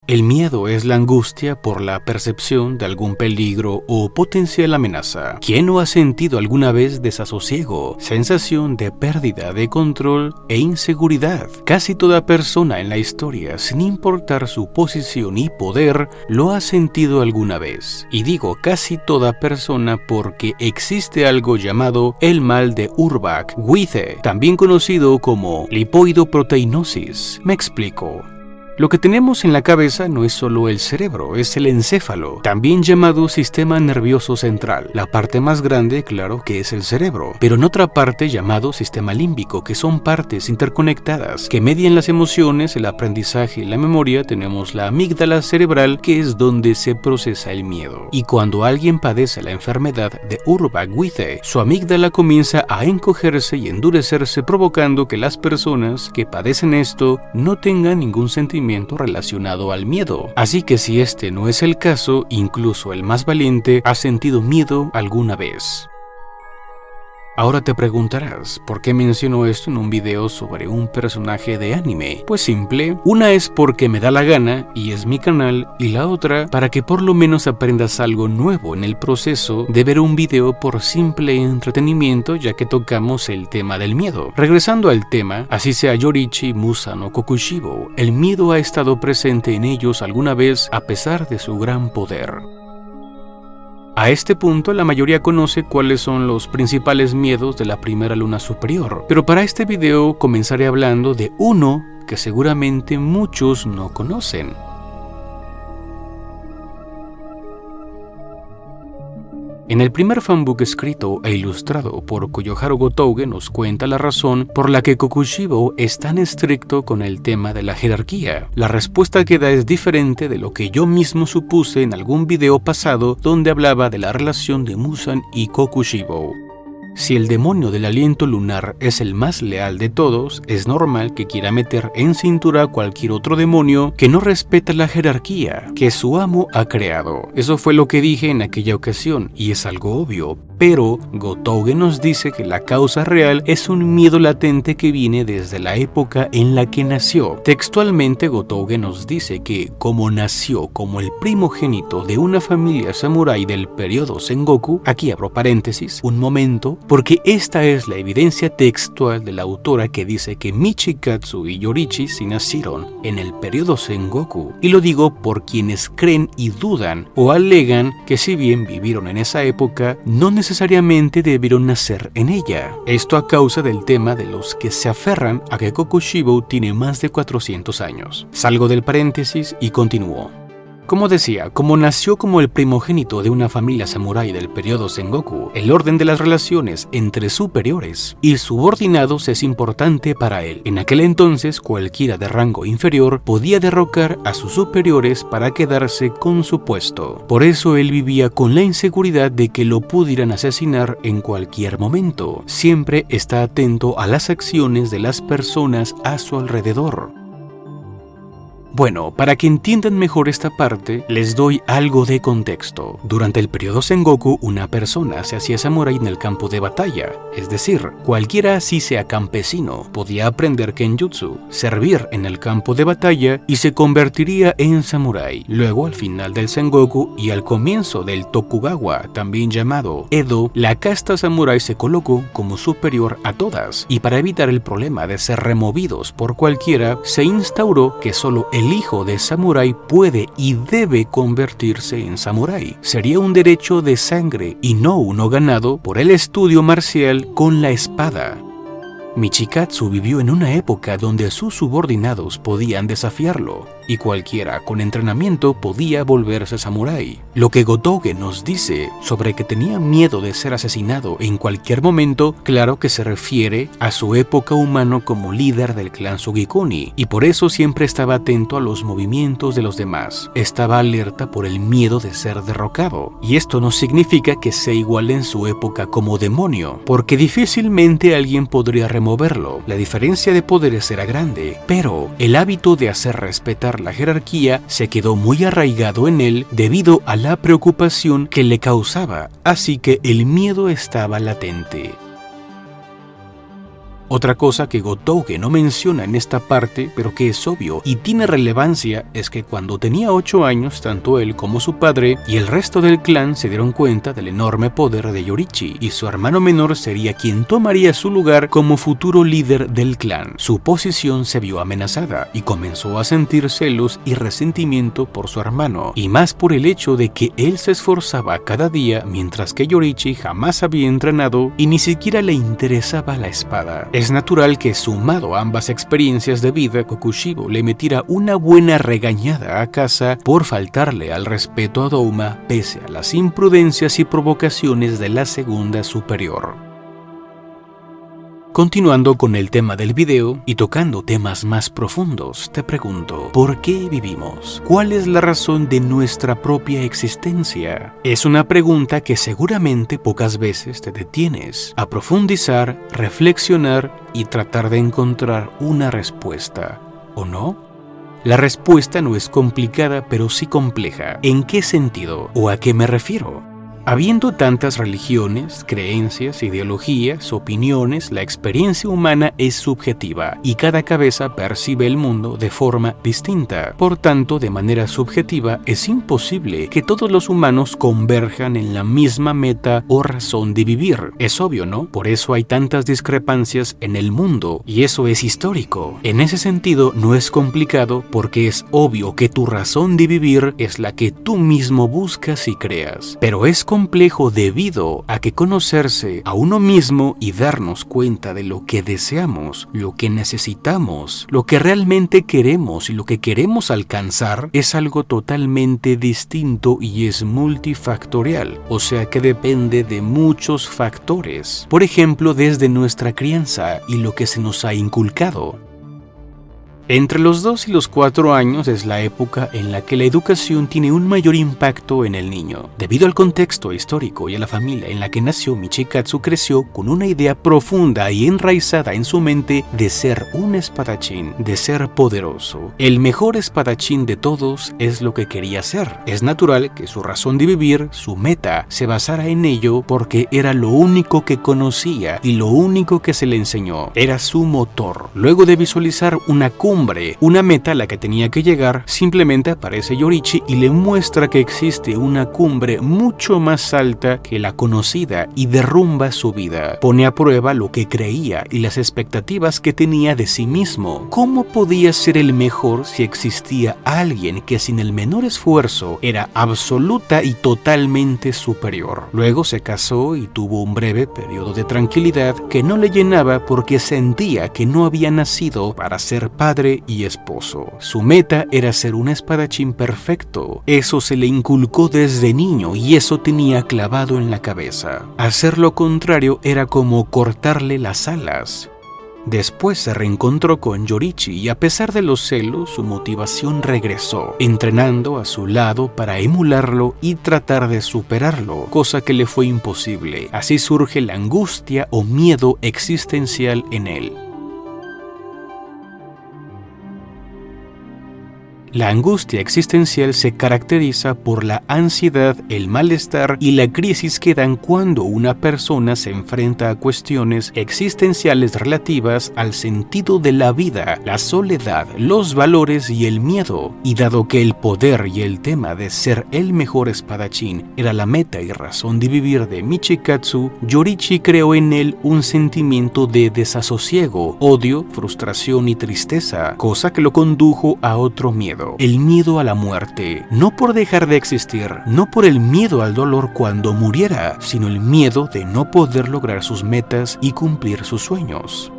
El miedo es la angustia por la percepción de algún peligro o potencial amenaza. ¿Quién no ha sentido alguna vez desasosiego, sensación de pérdida de control e inseguridad? Casi toda persona en la historia, sin importar su posición y poder, lo ha sentido alguna vez. Y digo casi toda persona porque existe algo llamado el mal de Urbach-Wiethe, también conocido como lipoidoproteinosis. Me explico. Lo que tenemos en la cabeza no es solo el cerebro, es el encéfalo, también llamado sistema nervioso central. La parte más grande, claro, que es el cerebro, pero en otra parte llamado sistema límbico, que son partes interconectadas, que median las emociones, el aprendizaje y la memoria. Tenemos la amígdala cerebral, que es donde se procesa el miedo. Y cuando alguien padece la enfermedad de Urbach-Wiethe, su amígdala comienza a encogerse y endurecerse, provocando que las personas que padecen esto no tengan ningún sentimiento relacionado al miedo. Así que si este no es el caso, incluso el más valiente ha sentido miedo alguna vez. Ahora te preguntarás, ¿por qué menciono esto en un video sobre un personaje de anime? Pues simple, una es porque me da la gana y es mi canal, y la otra para que por lo menos aprendas algo nuevo en el proceso de ver un video por simple entretenimiento, ya que tocamos el tema del miedo. Regresando al tema, así sea Yoriichi, Muzan o Kokushibo, el miedo ha estado presente en ellos alguna vez a pesar de su gran poder. A este punto, la mayoría conoce cuáles son los principales miedos de la primera luna superior, pero para este video comenzaré hablando de uno que seguramente muchos no conocen. En el primer fanbook escrito e ilustrado por Koyoharu Gotouge nos cuenta la razón por la que Kokushibo es tan estricto con el tema de la jerarquía. La respuesta que da es diferente de lo que yo mismo supuse en algún video pasado donde hablaba de la relación de Muzan y Kokushibo. Si el demonio del aliento lunar es el más leal de todos, es normal que quiera meter en cintura a cualquier otro demonio que no respeta la jerarquía que su amo ha creado. Eso fue lo que dije en aquella ocasión, y es algo obvio, pero Gotouge nos dice que la causa real es un miedo latente que viene desde la época en la que nació. Textualmente, Gotouge nos dice que, como nació como el primogénito de una familia samurái del periodo Sengoku, aquí abro paréntesis, un momento, porque esta es la evidencia textual de la autora que dice que Michikatsu y Yoriichi sí nacieron en el periodo Sengoku, y lo digo por quienes creen y dudan o alegan que si bien vivieron en esa época, no necesariamente debieron nacer en ella. Esto a causa del tema de los que se aferran a que Kokushibo tiene más de 400 años. Salgo del paréntesis y continúo. Como decía, como nació como el primogénito de una familia samurái del periodo Sengoku, el orden de las relaciones entre superiores y subordinados es importante para él. En aquel entonces, cualquiera de rango inferior podía derrocar a sus superiores para quedarse con su puesto. Por eso él vivía con la inseguridad de que lo pudieran asesinar en cualquier momento. Siempre está atento a las acciones de las personas a su alrededor. Bueno, para que entiendan mejor esta parte, les doy algo de contexto. Durante el periodo Sengoku, una persona se hacía samurái en el campo de batalla, es decir, cualquiera así sea campesino, podía aprender kenjutsu, servir en el campo de batalla y se convertiría en samurái. Luego, al final del Sengoku y al comienzo del Tokugawa, también llamado Edo, la casta samurái se colocó como superior a todas, y para evitar el problema de ser removidos por cualquiera, se instauró que solo el hijo de samurái puede y debe convertirse en samurái. Sería un derecho de sangre y no uno ganado por el estudio marcial con la espada. Michikatsu vivió en una época donde sus subordinados podían desafiarlo, y cualquiera con entrenamiento podía volverse samurái. Lo que Gotouge nos dice sobre que tenía miedo de ser asesinado en cualquier momento, claro que se refiere a su época humano como líder del clan Sugikuni, y por eso siempre estaba atento a los movimientos de los demás. Estaba alerta por el miedo de ser derrocado, y esto no significa que sea igual en su época como demonio, porque difícilmente alguien podría removerlo. La diferencia de poderes era grande, pero el hábito de hacer respetar la jerarquía se quedó muy arraigado en él debido a la preocupación que le causaba, así que el miedo estaba latente. Otra cosa que Gotouge no menciona en esta parte, pero que es obvio y tiene relevancia, es que cuando tenía 8 años, tanto él como su padre y el resto del clan se dieron cuenta del enorme poder de Yorichi, y su hermano menor sería quien tomaría su lugar como futuro líder del clan. Su posición se vio amenazada y comenzó a sentir celos y resentimiento por su hermano, y más por el hecho de que él se esforzaba cada día mientras que Yorichi jamás había entrenado y ni siquiera le interesaba la espada. Es natural que, sumado a ambas experiencias de vida, Kokushibo le metiera una buena regañada a casa por faltarle al respeto a Douma pese a las imprudencias y provocaciones de la segunda superior. Continuando con el tema del video y tocando temas más profundos, te pregunto, ¿por qué vivimos? ¿Cuál es la razón de nuestra propia existencia? Es una pregunta que seguramente pocas veces te detienes a profundizar, reflexionar y tratar de encontrar una respuesta, ¿o no? La respuesta no es complicada, pero sí compleja. ¿En qué sentido? ¿O a qué me refiero? Habiendo tantas religiones, creencias, ideologías, opiniones, la experiencia humana es subjetiva y cada cabeza percibe el mundo de forma distinta. Por tanto, de manera subjetiva, es imposible que todos los humanos converjan en la misma meta o razón de vivir. Es obvio, ¿no? Por eso hay tantas discrepancias en el mundo y eso es histórico. En ese sentido, no es complicado porque es obvio que tu razón de vivir es la que tú mismo buscas y creas. Pero es complejo debido a que conocerse a uno mismo y darnos cuenta de lo que deseamos, lo que necesitamos, lo que realmente queremos y lo que queremos alcanzar es algo totalmente distinto y es multifactorial, o sea que depende de muchos factores. Por ejemplo, desde nuestra crianza y lo que se nos ha inculcado. Entre los 2 y los 4 años es la época en la que la educación tiene un mayor impacto en el niño. Debido al contexto histórico y a la familia en la que nació, Michikatsu creció con una idea profunda y enraizada en su mente de ser un espadachín, de ser poderoso. El mejor espadachín de todos es lo que quería ser. Es natural que su razón de vivir, su meta, se basara en ello porque era lo único que conocía y lo único que se le enseñó. Era su motor. Luego de visualizar una cumbre, una meta a la que tenía que llegar, simplemente aparece Yorichi y le muestra que existe una cumbre mucho más alta que la conocida y derrumba su vida. Pone a prueba lo que creía y las expectativas que tenía de sí mismo. ¿Cómo podía ser el mejor si existía alguien que sin el menor esfuerzo era absoluta y totalmente superior? Luego se casó y tuvo un breve periodo de tranquilidad que no le llenaba porque sentía que no había nacido para ser padre y esposo. Su meta era ser un espadachín perfecto. Eso se le inculcó desde niño y eso tenía clavado en la cabeza. Hacer lo contrario era como cortarle las alas. Después se reencontró con Yorichi y a pesar de los celos, su motivación regresó, entrenando a su lado para emularlo y tratar de superarlo, cosa que le fue imposible. Así surge la angustia o miedo existencial en él. La angustia existencial se caracteriza por la ansiedad, el malestar y la crisis que dan cuando una persona se enfrenta a cuestiones existenciales relativas al sentido de la vida, la soledad, los valores y el miedo. Y dado que el poder y el tema de ser el mejor espadachín era la meta y razón de vivir de Michikatsu, Yorichi creó en él un sentimiento de desasosiego, odio, frustración y tristeza, cosa que lo condujo a otro miedo. El miedo a la muerte, no por dejar de existir, no por el miedo al dolor cuando muriera, sino el miedo de no poder lograr sus metas y cumplir sus sueños.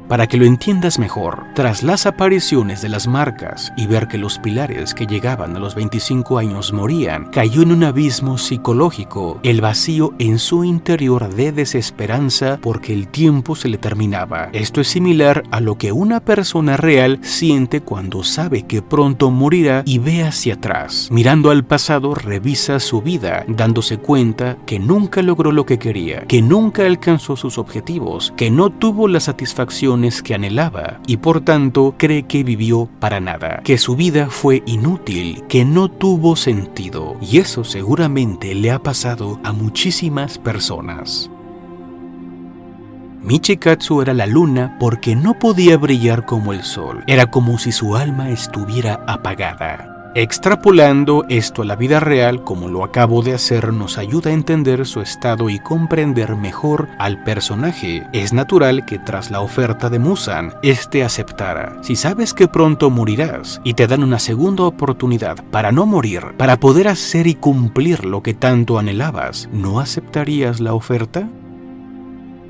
Para que lo entiendas mejor, tras las apariciones de las marcas y ver que los pilares que llegaban a los 25 años morían, cayó en un abismo psicológico, el vacío en su interior de desesperanza porque el tiempo se le terminaba. Esto es similar a lo que una persona real siente cuando sabe que pronto morirá y ve hacia atrás. Mirando al pasado, revisa su vida, dándose cuenta que nunca logró lo que quería, que nunca alcanzó sus objetivos, que no tuvo la satisfacción que anhelaba y por tanto cree que vivió para nada, que su vida fue inútil, que no tuvo sentido, y eso seguramente le ha pasado a muchísimas personas. Michikatsu era la luna porque no podía brillar como el sol. Era como si su alma estuviera apagada. Extrapolando esto a la vida real, como lo acabo de hacer, nos ayuda a entender su estado y comprender mejor al personaje. Es natural que tras la oferta de Muzan, este aceptara. Si sabes que pronto morirás y te dan una segunda oportunidad para no morir, para poder hacer y cumplir lo que tanto anhelabas, ¿no aceptarías la oferta?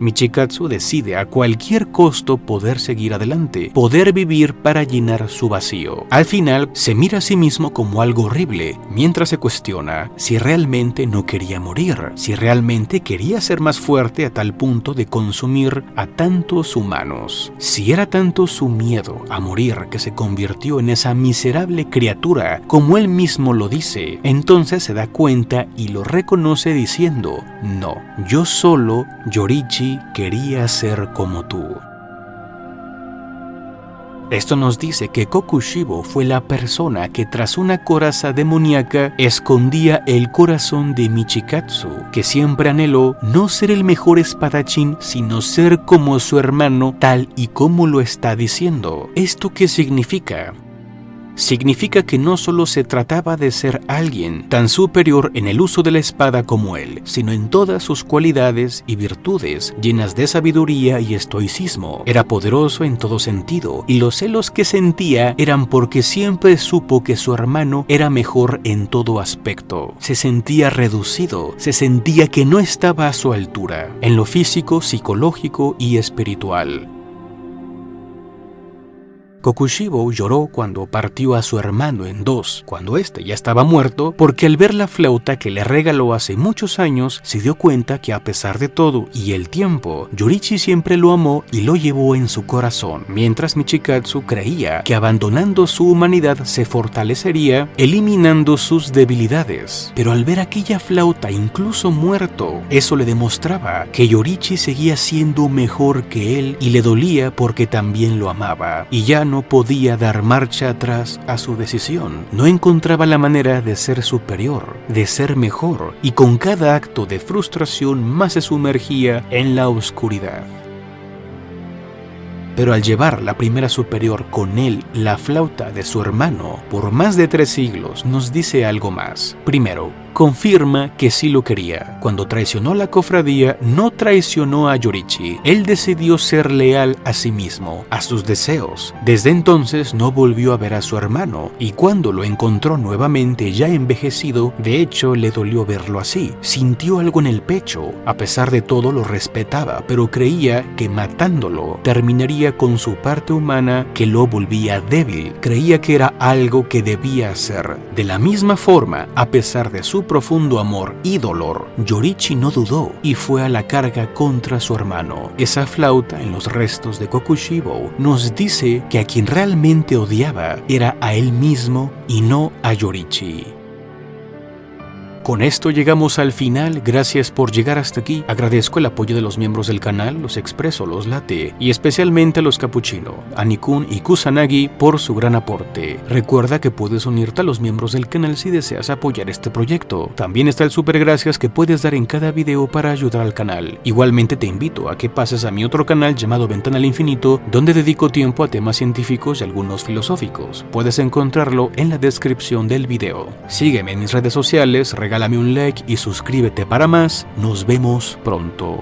Michikatsu decide a cualquier costo poder seguir adelante, poder vivir para llenar su vacío. Al final, se mira a sí mismo como algo horrible, mientras se cuestiona si realmente no quería morir, si realmente quería ser más fuerte a tal punto de consumir a tantos humanos. Si era tanto su miedo a morir que se convirtió en esa miserable criatura, como él mismo lo dice, entonces se da cuenta y lo reconoce diciendo: no, yo solo, Yorichi, quería ser como tú. Esto nos dice que Kokushibo fue la persona que tras una coraza demoníaca escondía el corazón de Michikatsu, que siempre anheló no ser el mejor espadachín, sino ser como su hermano, tal y como lo está diciendo. ¿Esto qué significa? Significa que no solo se trataba de ser alguien tan superior en el uso de la espada como él, sino en todas sus cualidades y virtudes, llenas de sabiduría y estoicismo. Era poderoso en todo sentido, y los celos que sentía eran porque siempre supo que su hermano era mejor en todo aspecto. Se sentía reducido, se sentía que no estaba a su altura, en lo físico, psicológico y espiritual. Kokushibo lloró cuando partió a su hermano en dos, cuando éste ya estaba muerto, porque al ver la flauta que le regaló hace muchos años, se dio cuenta que a pesar de todo y el tiempo, Yorichi siempre lo amó y lo llevó en su corazón, mientras Michikatsu creía que abandonando su humanidad se fortalecería, eliminando sus debilidades. Pero al ver aquella flauta incluso muerto, eso le demostraba que Yorichi seguía siendo mejor que él y le dolía porque también lo amaba, y ya no podía dar marcha atrás a su decisión. No encontraba la manera de ser superior, de ser mejor, y con cada acto de frustración más se sumergía en la oscuridad. Pero al llevar la primera superior con él, la flauta de su hermano, por más de 3 siglos, nos dice algo más. Primero, confirma que sí lo quería. Cuando traicionó la cofradía, no traicionó a Yorichi. Él decidió ser leal a sí mismo, a sus deseos. Desde entonces no volvió a ver a su hermano, y cuando lo encontró nuevamente ya envejecido, de hecho le dolió verlo así. Sintió algo en el pecho. A pesar de todo lo respetaba, pero creía que matándolo terminaría con su parte humana que lo volvía débil. Creía que era algo que debía hacer. De la misma forma, a pesar de su profundo amor y dolor, Yorichi no dudó y fue a la carga contra su hermano. Esa flauta en los restos de Kokushibo nos dice que a quien realmente odiaba era a él mismo y no a Yorichi. Con esto llegamos al final. Gracias por llegar hasta aquí. Agradezco el apoyo de los miembros del canal, los expreso, los latte, y especialmente a los Capuchino, a Nikun y Kusanagi por su gran aporte. Recuerda que puedes unirte a los miembros del canal si deseas apoyar este proyecto. También está el super gracias que puedes dar en cada video para ayudar al canal. Igualmente te invito a que pases a mi otro canal llamado Ventana al Infinito, donde dedico tiempo a temas científicos y algunos filosóficos. Puedes encontrarlo en la descripción del video. Sígueme en mis redes sociales, regálame un like y suscríbete para más. Nos vemos pronto.